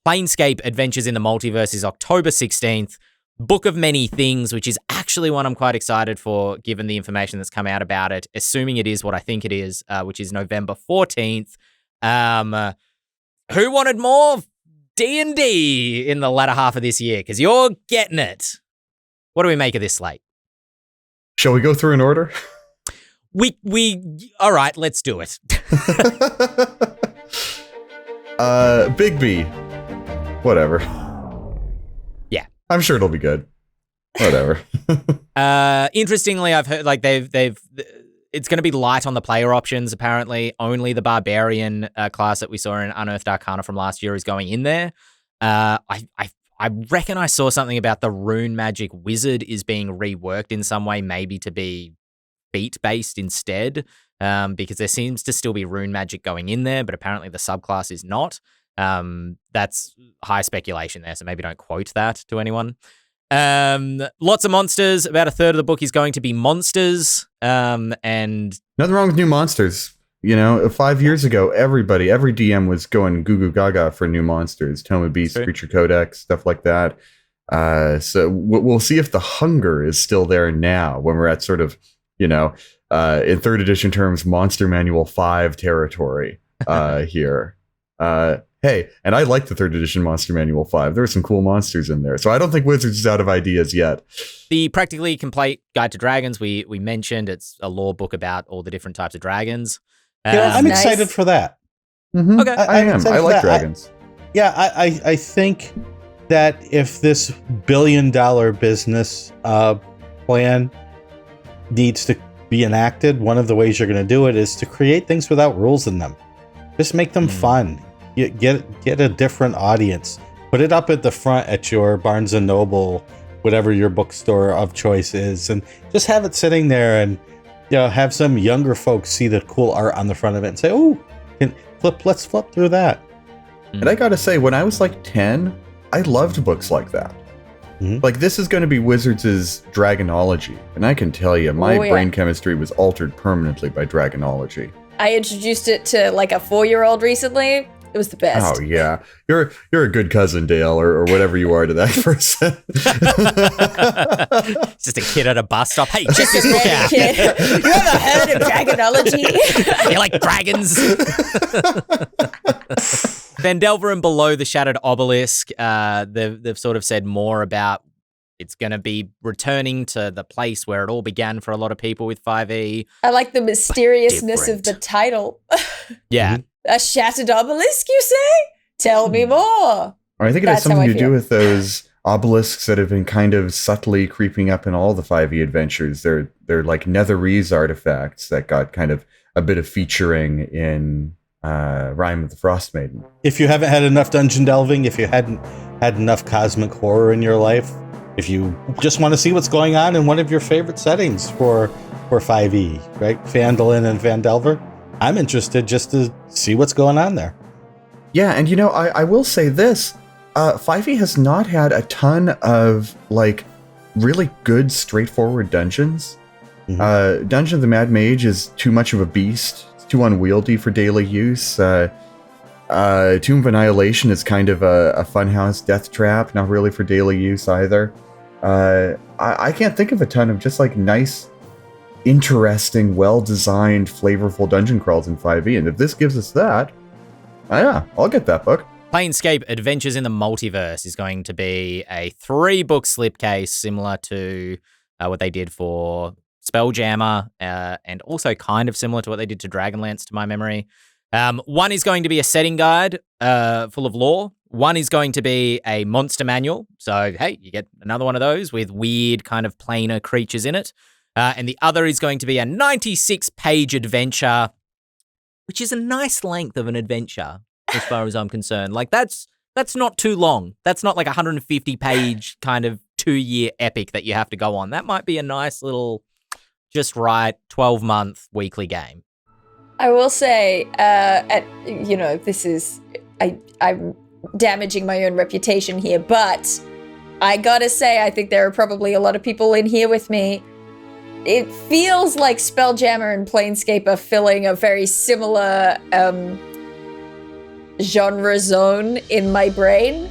Planescape Adventures in the Multiverse is October 16th. Book of Many Things, which is actually one I'm quite excited for, given the information that's come out about it, assuming it is what I think it is, which is November 14th. Who wanted more D&D in the latter half of this year? Because you're getting it. What do we make of this slate? Shall we go through in order? All right, let's do it. Bigby. Whatever. Yeah. I'm sure it'll be good. Whatever. Interestingly, I've heard like they've it's going to be light on the player options. Apparently, only the Barbarian class that we saw in Unearthed Arcana from last year is going in there. I reckon I saw something about the Rune Magic Wizard is being reworked in some way, maybe to be feat-based instead, because there seems to still be Rune Magic going in there, but apparently the subclass is not. That's high speculation there, so maybe don't quote that to anyone. Lots of monsters. About a third of the book is going to be monsters. And nothing wrong with new monsters. 5 years ago, every DM was going goo goo gaga for new monsters, Tome of Beasts, Creature Codex, stuff like that. So we'll see if the hunger is still there now when we're at sort of, in 3rd edition terms, Monster Manual 5 territory here. Hey, and I like the 3rd edition Monster Manual 5. There are some cool monsters in there. So I don't think Wizards is out of ideas yet. The Practically Complete Guide to Dragons, we mentioned, it's a lore book about all the different types of dragons. I'm excited for that. Mm-hmm. Okay, I am. I like dragons. I think that if this $1 billion business plan needs to be enacted, one of the ways you're going to do it is to create things without rules in them. Just make them fun. Get a different audience. Put it up at the front at your Barnes & Noble, whatever your bookstore of choice is, and just have it sitting there and have some younger folks see the cool art on the front of it and say, "Oh, let's flip through that." And I gotta say, when I was like 10, I loved books like that. Mm-hmm. Like, this is going to be Wizards' Dragonology, and I can tell you, my brain chemistry was altered permanently by Dragonology. I introduced it to like a 4-year-old recently. It was the best. Oh yeah, you're a good cousin, Dael, or whatever you are to that person. Just a kid at a bus stop. Hey, check this book out. Kid. You ever heard of Dragonology? You like dragons? Vandelver and Below the Shattered Obelisk. They've sort of said more about it's going to be returning to the place where it all began for a lot of people with 5e. I like the mysteriousness of the title. Yeah. A shattered obelisk, you say? Tell me more. I think it has something to do with those obelisks that have been kind of subtly creeping up in all the 5e adventures. They're like Netherese artifacts that got kind of a bit of featuring in Rime of the Frost Maiden. If you haven't had enough dungeon delving, if you hadn't had enough cosmic horror in your life, if you just want to see what's going on in one of your favorite settings for 5e, right? Phandalin and Vandelver, I'm interested just to see what's going on there. Yeah, and I will say this. 5e has not had a ton of, like, really good, straightforward dungeons. Mm-hmm. Dungeon of the Mad Mage is too much of a beast. It's too unwieldy for daily use. Tomb of Annihilation is kind of a funhouse death trap, not really for daily use either. I can't think of a ton of just, like, nice, interesting, well-designed, flavorful dungeon crawls in 5e, and if this gives us that, I'll get that book. Planescape Adventures in the Multiverse is going to be a 3-book slipcase similar to what they did for Spelljammer, and also kind of similar to what they did to Dragonlance, to my memory. One is going to be a setting guide full of lore. One is going to be a monster manual, so hey, you get another one of those with weird kind of planar creatures in it. And the other is going to be a 96-page adventure, which is a nice length of an adventure, as far as I'm concerned. Like, that's not too long. That's not like a 150-page kind of 2-year epic that you have to go on. That might be a nice little, just right, 12-month weekly game. I will say, this is, I'm damaging my own reputation here, but I gotta say, I think there are probably a lot of people in here with me. It feels like Spelljammer and Planescape are filling a very similar genre zone in my brain.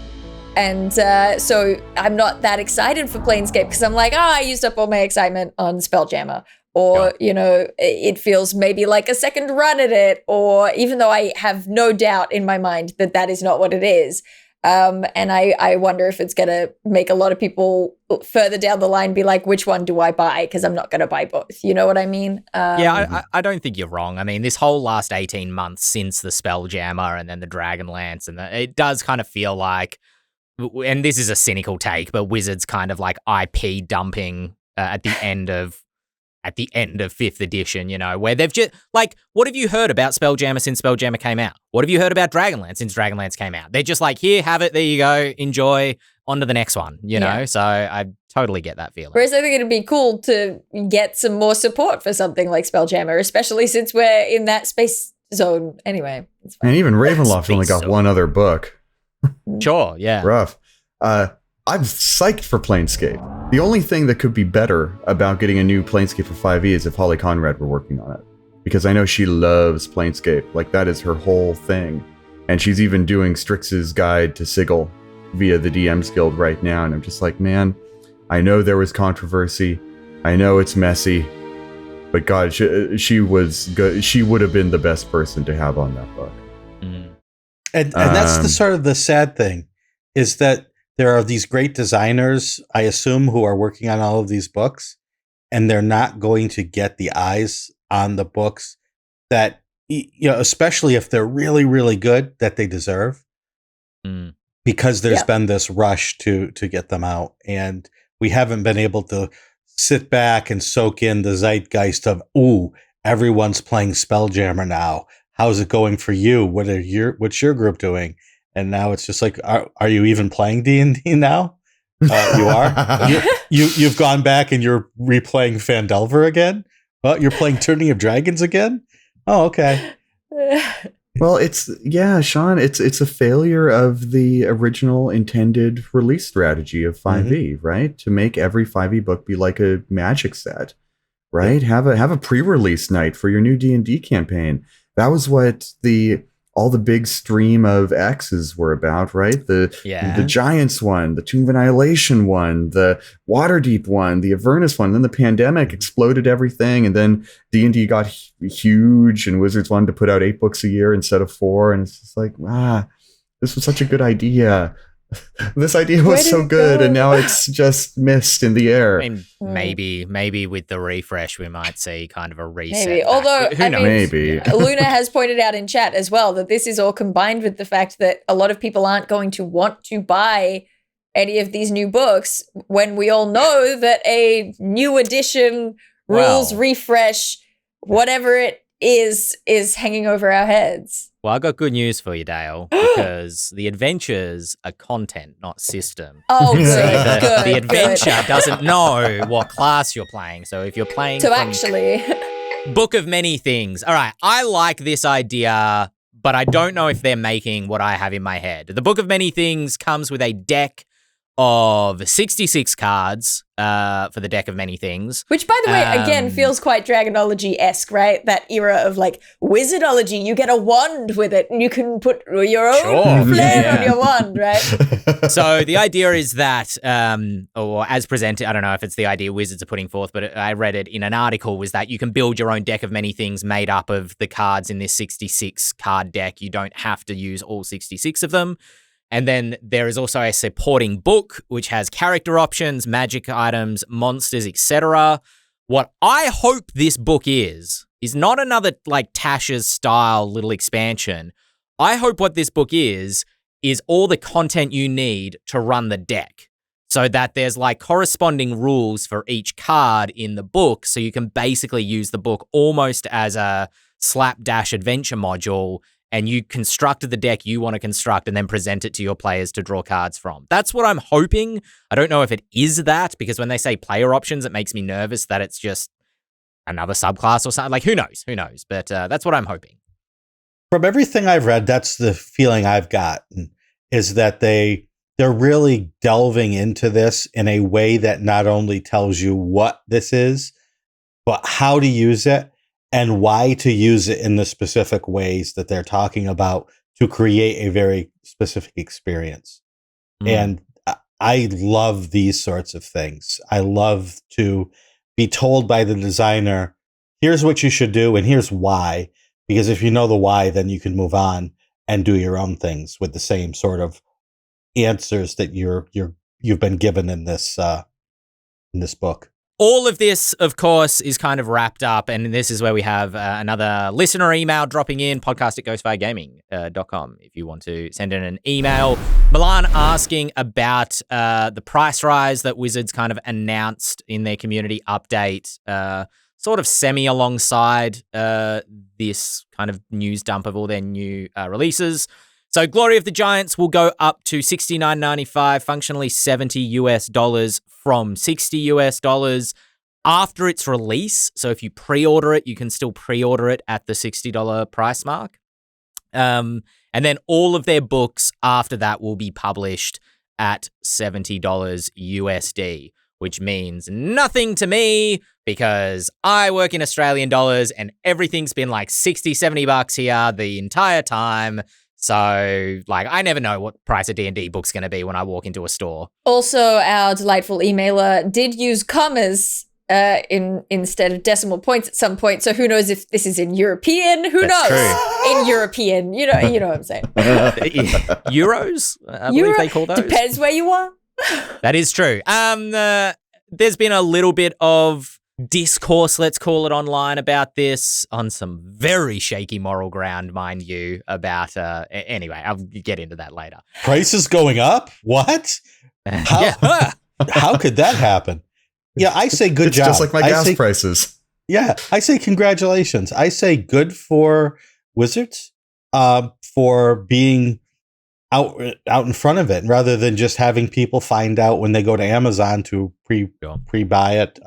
And so I'm not that excited for Planescape because I'm like, I used up all my excitement on Spelljammer. Or, it feels maybe like a second run at it. Or even though I have no doubt in my mind that is not what it is. And I wonder if it's going to make a lot of people further down the line be like, which one do I buy? Because I'm not going to buy both. You know what I mean? I don't think you're wrong. I mean, this whole last 18 months since the Spelljammer and then the Dragonlance, and it does kind of feel like, and this is a cynical take, but Wizards kind of like IP dumping at the end of 5th edition, where they've just, like, what have you heard about Spelljammer since Spelljammer came out? What have you heard about Dragonlance since Dragonlance came out? They're just like, here, have it, there you go, enjoy, on to the next one, know? So I totally get that feeling. Whereas I think it'd be cool to get some more support for something like Spelljammer, especially since we're in that space zone anyway. And even Ravenloft only got one other book. Sure, yeah. Rough. I'm psyched for Planescape. The only thing that could be better about getting a new Planescape for 5e is if Holly Conrad were working on it. Because I know she loves Planescape. Like, that is her whole thing. And she's even doing Strix's Guide to Sigil via the DM's Guild right now. And I'm just like, man, I know there was controversy. I know it's messy. But God, she was good. She would have been the best person to have on that book. And that's the sort of the sad thing, is that there are these great designers, I assume, who are working on all of these books, and they're not going to get the eyes on the books that, especially if they're really, really good, that they deserve. Because there's been this rush to get them out, and we haven't been able to sit back and soak in the zeitgeist of, ooh, everyone's playing Spelljammer now. How's it going for you? What's your group doing? And now it's just like, are you even playing D&D now? You are? You've gone back and you're replaying Phandelver again? Well, you're playing Tourney of Dragons again? Oh, okay. Well, Shawn, it's a failure of the original intended release strategy of 5e, right? To make every 5e book be like a Magic set, right? Yeah. Have a pre-release night for your new D&D campaign. That was what all the big stream of X's were about, right? The Giants one, the Tomb of Annihilation one, the Waterdeep one, the Avernus one. Then the pandemic exploded everything, and then D&D got huge, and Wizards wanted to put out 8 books a year instead of 4, and it's just like, this was such a good idea. This idea was so good, and now it's just mist in the air. I mean, maybe with the refresh, we might see kind of a reset. Maybe, although who knows? Maybe. Luna has pointed out in chat as well that this is all combined with the fact that a lot of people aren't going to want to buy any of these new books when we all know that a new edition, rules refresh, whatever it is hanging over our heads. Well, I got good news for you, Dael, because the adventures are content, not system. Oh, good. The adventure doesn't know what class you're playing. So if you're playing Book of Many Things. All right, I like this idea, but I don't know if they're making what I have in my head. The Book of Many Things comes with a deck of 66 cards for the deck of many things. Which, by the way, again, feels quite Dragonology-esque, right? That era of, like, Wizardology. You get a wand with it, and you can put your own flair on your wand, right? So the idea is that, or as presented, I don't know if it's the idea Wizards are putting forth, but I read it in an article, was that you can build your own deck of many things made up of the cards in this 66 card deck. You don't have to use all 66 of them. And then there is also a supporting book, which has character options, magic items, monsters, etc. What I hope this book is not another like Tasha's style little expansion. I hope what this book is all the content you need to run the deck, so that there's like corresponding rules for each card in the book. So you can basically use the book almost as a slapdash adventure module, and you construct the deck you want to construct and then present it to your players to draw cards from. That's what I'm hoping. I don't know if it is that, because when they say player options, it makes me nervous that it's just another subclass or something. Like, who knows? But that's what I'm hoping. From everything I've read, that's the feeling I've gotten, is that they're really delving into this in a way that not only tells you what this is, but how to use it, and why to use it in the specific ways that they're talking about to create a very specific experience. And I love these sorts of things. I love to be told by the designer, here's what you should do and here's why. Because if you know the why, then you can move on and do your own things with the same sort of answers that you've been given in this book. All of this, of course, is kind of wrapped up, and this is where we have another listener email dropping in, podcast@ghostfiregaming.com, if you want to send in an email. Milan asking about the price rise that Wizards kind of announced in their community update, sort of semi-alongside this kind of news dump of all their new releases. So Glory of the Giants will go up to $69.95, functionally $70 from $60 after its release. So if you pre-order it, you can still pre-order it at the $60 price mark. And then all of their books after that will be published at $70 USD, which means nothing to me because I work in Australian dollars and everything's been like 60, 70 bucks here the entire time. So, like, I never know what price a D&D book's going to be when I walk into a store. Also, our delightful emailer did use commas instead of decimal points at some point. So who knows if this is in European? Who That's knows? true. In European, you know what I'm saying. Euros? I believe they call those. Depends where you are. That is true. There's been a little bit of discourse, let's call it, online about this on some very shaky moral ground, mind you, about anyway, I'll get into that later. Prices going up? What? How could that happen? Yeah, I say good It's job. just like my gas prices. Yeah, I say congratulations. I say good for Wizards for being out in front of it rather than just having people find out when they go to Amazon to pre-buy it.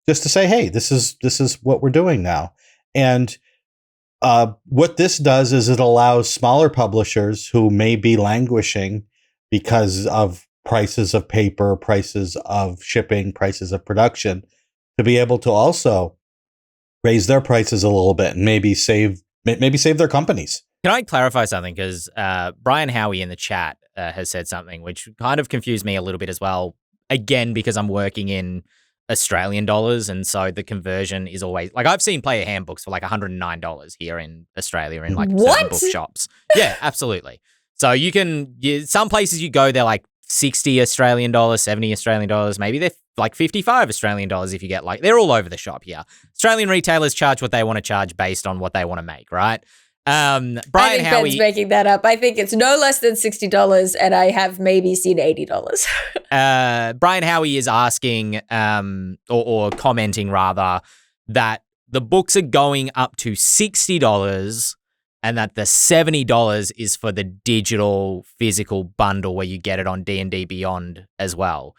Just to say, hey, this is what we're doing now. And what this does is it allows smaller publishers who may be languishing because of prices of paper, prices of shipping, prices of production, to be able to also raise their prices a little bit and maybe save their companies. Can I clarify something? Because Brian Howie in the chat has said something which kind of confused me a little bit as well. Again, because I'm working in Australian dollars, and so the conversion is always like I've seen player handbooks for like $109 here in Australia in like certain bookshops. Yeah, absolutely. So some places you go, they're like 60 Australian dollars, 70 Australian dollars, maybe they're like 55 Australian dollars if you get they're all over the shop here. Australian retailers charge what they want to charge based on what they want to make, right? Brian I think Howie, Ben's making that up. I think it's no less than $60, and I have maybe seen $80. Brian Howie is asking, or commenting rather, that the books are going up to $60 and that the $70 is for the digital physical bundle where you get it on D&D Beyond as well.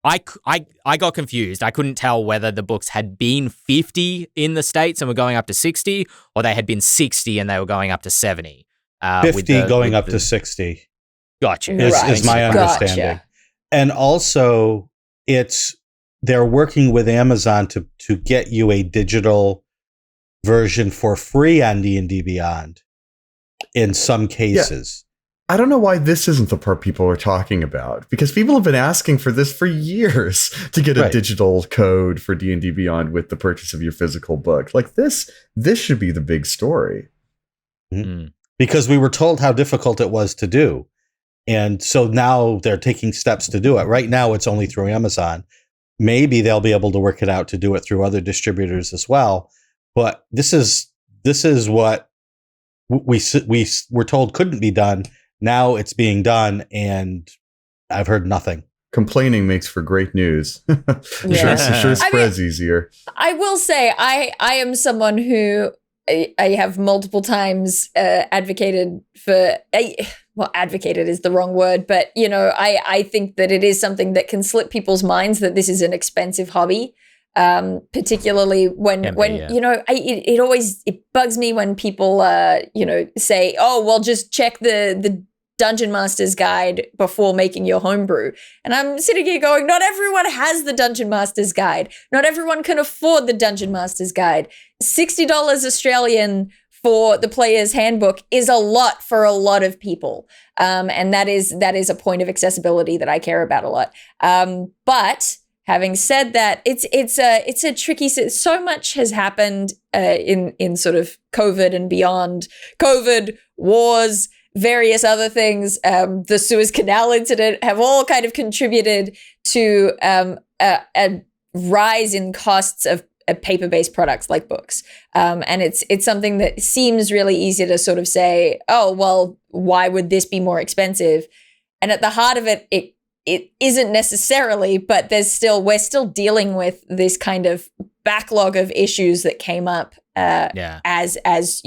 I got confused. I couldn't tell whether the books had been 50 in the States and were going up to 60, or they had been 60 and they were going up to 70. 50 going up to 60. Gotcha. Is my understanding. Gotcha. And also, they're working with Amazon to get you a digital version for free on D&D Beyond in some cases. I don't know why this isn't the part people are talking about, because people have been asking for this for years to get a digital code for D&D Beyond with the purchase of your physical book. Like this should be the big story. Mm-hmm. Because we were told how difficult it was to do. And so now they're taking steps to do it. Right now, it's only through Amazon. Maybe they'll be able to work it out to do it through other distributors as well. But this is what we were told couldn't be done. Now it's being done, and I've heard nothing. Complaining makes for great news. Yeah. Sure spreads easier. I will say I am someone who I have multiple times advocated for. Advocated is the wrong word, but I think that it is something that can slip people's minds that this is an expensive hobby. Particularly when it always bugs me when people say, oh well, just check the Dungeon Master's Guide before making your homebrew. And I'm sitting here going, not everyone has the Dungeon Master's Guide. Not everyone can afford the Dungeon Master's Guide. $60 Australian for the player's handbook is a lot for a lot of people. And that is a point of accessibility that I care about a lot. But having said that, it's a tricky. So much has happened in sort of COVID and beyond. COVID, wars, various other things. The Suez Canal incident have all kind of contributed to a rise in costs of paper-based products like books. And it's something that seems really easy to sort of say, oh well, why would this be more expensive? And at the heart of it isn't necessarily, but we're still dealing with this kind of backlog of issues that came up as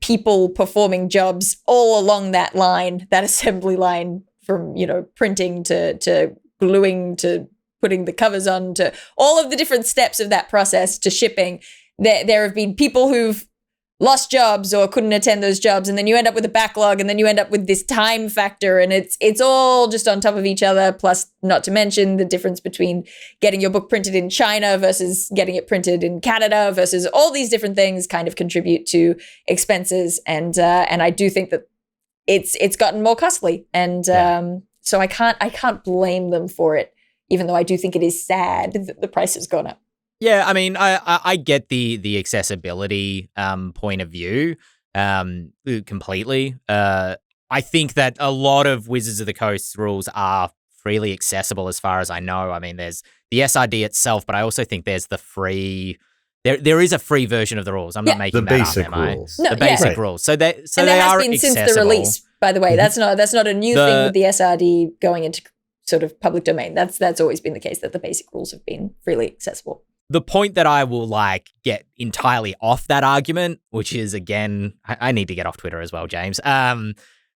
people performing jobs all along that line, that assembly line, from printing to gluing to putting the covers on to all of the different steps of that process to shipping. There have been people who've lost jobs or couldn't attend those jobs, and then you end up with a backlog, and then you end up with this time factor, and it's all just on top of each other, plus not to mention the difference between getting your book printed in China versus getting it printed in Canada versus all these different things kind of contribute to expenses, and I do think that it's gotten more costly, and so I can't blame them for it, even though I do think it is sad that the price has gone up. Yeah, I mean, I get the accessibility point of view completely. I think that a lot of Wizards of the Coast rules are freely accessible as far as I know. I mean, there's the SRD itself, but I also think there's the free... There is a free version of the rules. I'm not making the that basic up, am I? rules. No, the basic right. rules. So they and they that are has been accessible. since the release, by the way. That's not a new thing with the SRD going into sort of public domain. That's always been the case, that the basic rules have been freely accessible. The point that I will get entirely off that argument, which is, again, I need to get off Twitter as well, James.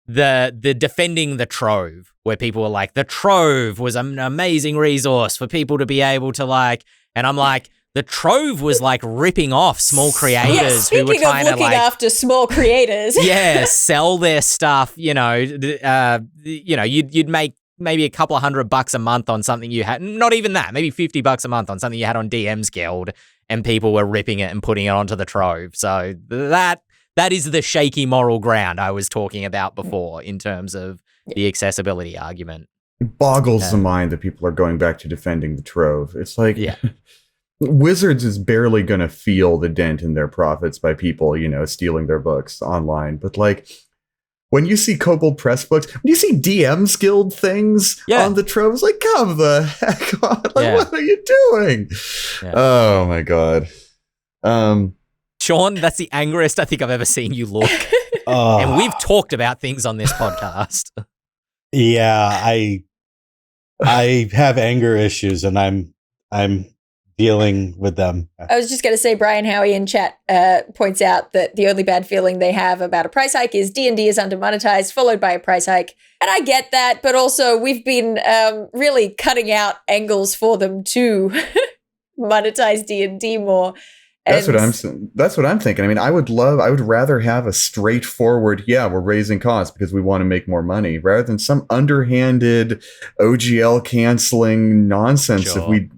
The defending the Trove, where people were like, the Trove was an amazing resource for people to be able to and I'm like, the Trove was ripping off small creators who were trying to looking after small creators. sell their stuff. You'd make maybe a couple of $100 a month on something you had, not even that, maybe $50 a month on something you had on DM's Guild, and people were ripping it and putting it onto the Trove. So that is the shaky moral ground I was talking about before in terms of the accessibility argument. It boggles the mind that people are going back to defending the Trove. It's Wizards is barely going to feel the dent in their profits by people, stealing their books online. But when you see Kobold Press books, when you see DM's Guild things on the Trove, it's come the heck on. What are you doing? Yeah. Oh, my God. Shawn, that's the angriest I think I've ever seen you look. And we've talked about things on this podcast. Yeah, I have anger issues, and I'm dealing with them. I was just going to say, Brian Howie in chat points out that the only bad feeling they have about a price hike is D&D is under-monetized, followed by a price hike. And I get that, but also we've been really cutting out angles for them to monetize D&D more. That's what I'm thinking. I mean, I would rather have a straightforward, we're raising costs because we want to make more money, rather than some underhanded OGL canceling nonsense that we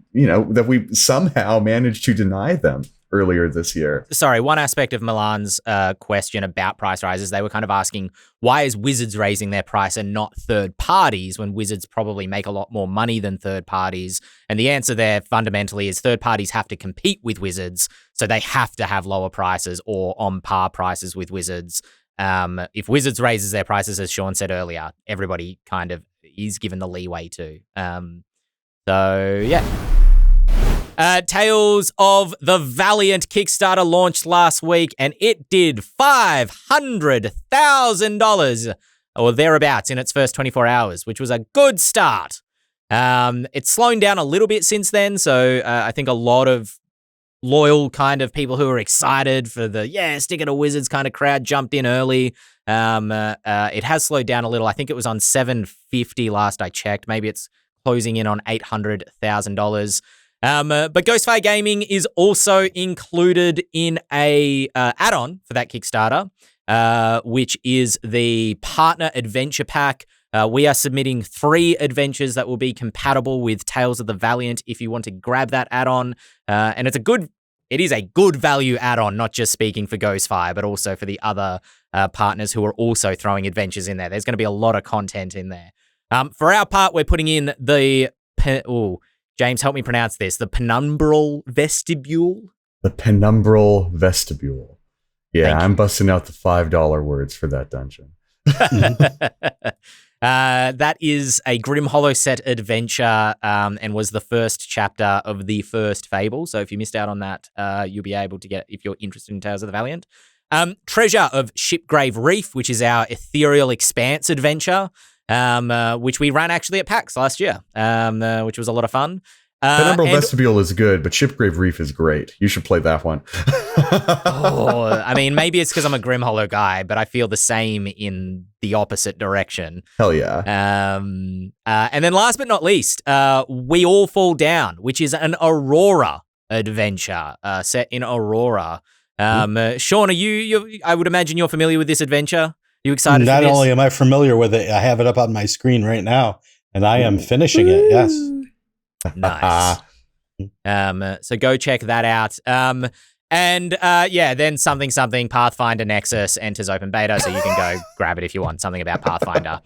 somehow managed to deny them earlier this year. Sorry, one aspect of Milan's question about price rises, they were kind of asking, why is Wizards raising their price and not third parties, when Wizards probably make a lot more money than third parties? And the answer there fundamentally is third parties have to compete with Wizards, so they have to have lower prices or on par prices with Wizards. If Wizards raises their prices, as Shawn said earlier, everybody kind of is given the leeway to. Tales of the Valiant Kickstarter launched last week, and it did $500,000 or thereabouts in its first 24 hours, which was a good start. It's slowing down a little bit since then, so I think a lot of loyal kind of people who are excited for the stick it to Wizards kind of crowd jumped in early. It has slowed down a little. I think it was on $750 last I checked. Maybe it's closing in on $800,000. But Ghostfire Gaming is also included in a add-on for that Kickstarter, which is the Partner Adventure Pack. We are submitting 3 adventures that will be compatible with Tales of the Valiant if you want to grab that add-on. And it is a good value add-on, not just speaking for Ghostfire, but also for the other partners who are also throwing adventures in there. There's going to be a lot of content in there. For our part, we're putting in the... James, help me pronounce this. The Penumbral Vestibule? The Penumbral Vestibule. Yeah, I'm busting out the $5 words for that dungeon. That is a Grim Hollow set adventure and was the first chapter of the first Fable. So if you missed out on that, you'll be able to get if you're interested in Tales of the Valiant. Treasure of Shipgrave Reef, which is our Ethereal Expanse adventure. Which we ran actually at PAX last year, which was a lot of fun. Penumbral Vestibule is good, but Shipgrave Reef is great. You should play that one. I mean, maybe it's because I'm a Grim Hollow guy, but I feel the same in the opposite direction. Hell yeah. And then last but not least, We All Fall Down, which is an Aurora adventure set in Aurora. Shawn, are you? I would imagine you're familiar with this adventure. Are you excited? Not for this? only am I familiar with it, I have it up on my screen right now, and I am finishing it. Yes. Nice. So go check that out. Then something Pathfinder Nexus enters open beta, so you can go grab it if you want something about Pathfinder.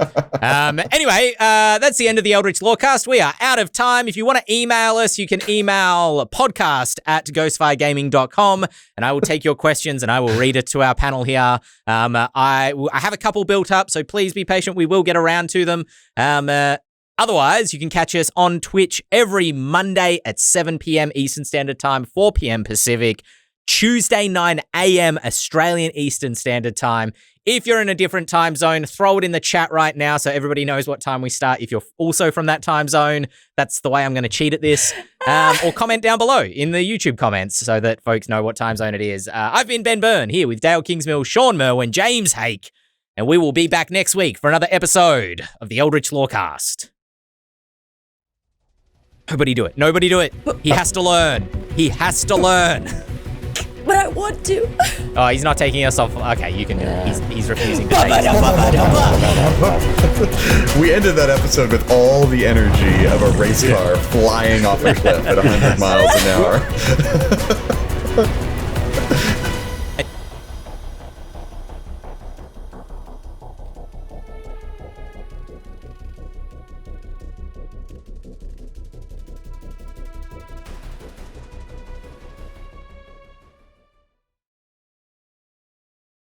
Anyway, that's the end of the Eldritch Lorecast. We are out of time. If you want to email us, you can email podcast@ghostfiregaming.com, and I will take your questions and I will read it to our panel here. I have a couple built up, so please be patient. We will get around to them. Otherwise, you can catch us on Twitch every Monday at 7 p.m. Eastern Standard Time, 4 p.m. Pacific. Tuesday, 9 a.m. Australian Eastern Standard Time. If you're in a different time zone, throw it in the chat right now so everybody knows what time we start. If you're also from that time zone, that's the way I'm going to cheat at this. Or comment down below in the YouTube comments so that folks know what time zone it is. I've been Ben Byrne here with Dael Kingsmill, Shawn Merwin, James Hake, and we will be back next week for another episode of the Eldritch Lorecast. Nobody do it. Nobody do it. He has to learn. He has to learn. But I want to. Oh, he's not taking us off. Okay, you can do it. He's refusing to take us off. We ended that episode with all the energy of a race car flying off a cliff at 100 miles an hour.